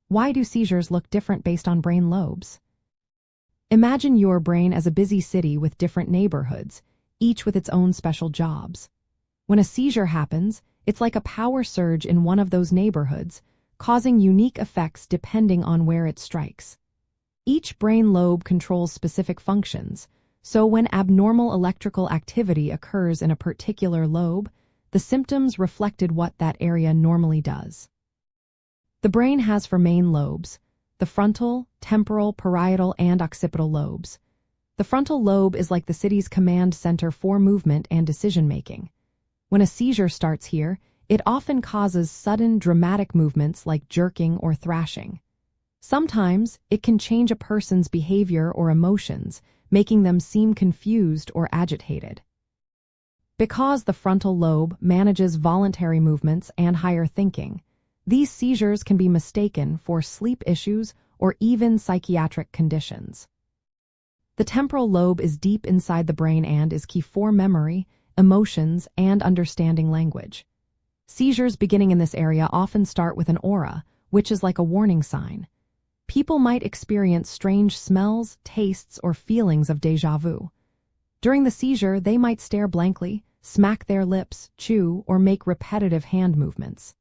Why do seizures look different based on brain lobes? Imagine your brain as a busy city with different neighborhoods, each with its own special jobs. When a seizure happens, it's like a power surge in one of those neighborhoods, causing unique effects depending on where it strikes. Each brain lobe controls specific functions, so when abnormal electrical activity occurs in a particular lobe, the symptoms reflected what that area normally does. The brain has four main lobes: the frontal, temporal, parietal, and occipital lobes. The frontal lobe is like the city's command center for movement and decision-making. When a seizure starts here, it often causes sudden, dramatic movements like jerking or thrashing. Sometimes, it can change a person's behavior or emotions, making them seem confused or agitated. Because the frontal lobe manages voluntary movements and higher thinking, these seizures can be mistaken for sleep issues or even psychiatric conditions. The temporal lobe is deep inside the brain and is key for memory, emotions, and understanding language. Seizures beginning in this area often start with an aura, which is like a warning sign. People might experience strange smells, tastes, or feelings of déjà vu. During the seizure, they might stare blankly, smack their lips, chew, or make repetitive hand movements.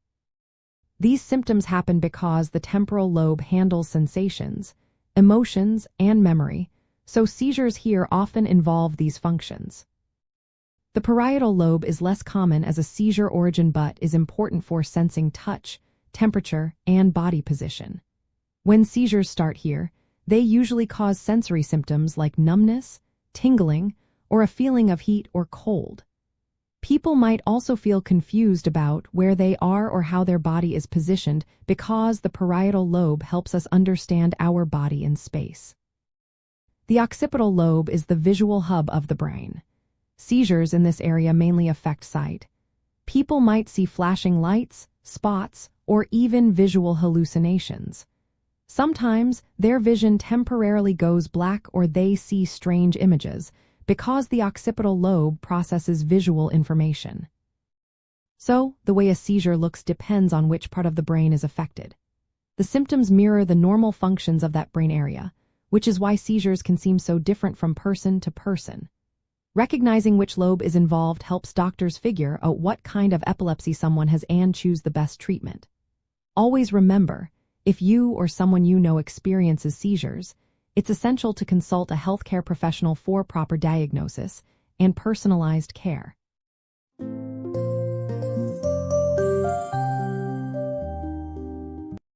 These symptoms happen because the temporal lobe handles sensations, emotions, and memory, so seizures here often involve these functions. The parietal lobe is less common as a seizure origin but is important for sensing touch, temperature, and body position. When seizures start here, they usually cause sensory symptoms like numbness, tingling, or a feeling of heat or cold. People might also feel confused about where they are or how their body is positioned because the parietal lobe helps us understand our body in space. The occipital lobe is the visual hub of the brain. Seizures in this area mainly affect sight. People might see flashing lights, spots, or even visual hallucinations. Sometimes their vision temporarily goes black or they see strange images, because the occipital lobe processes visual information. So, the way a seizure looks depends on which part of the brain is affected. The symptoms mirror the normal functions of that brain area, which is why seizures can seem so different from person to person. Recognizing which lobe is involved helps doctors figure out what kind of epilepsy someone has and choose the best treatment. Always remember, if you or someone you know experiences seizures, it's essential to consult a healthcare professional for proper diagnosis and personalized care.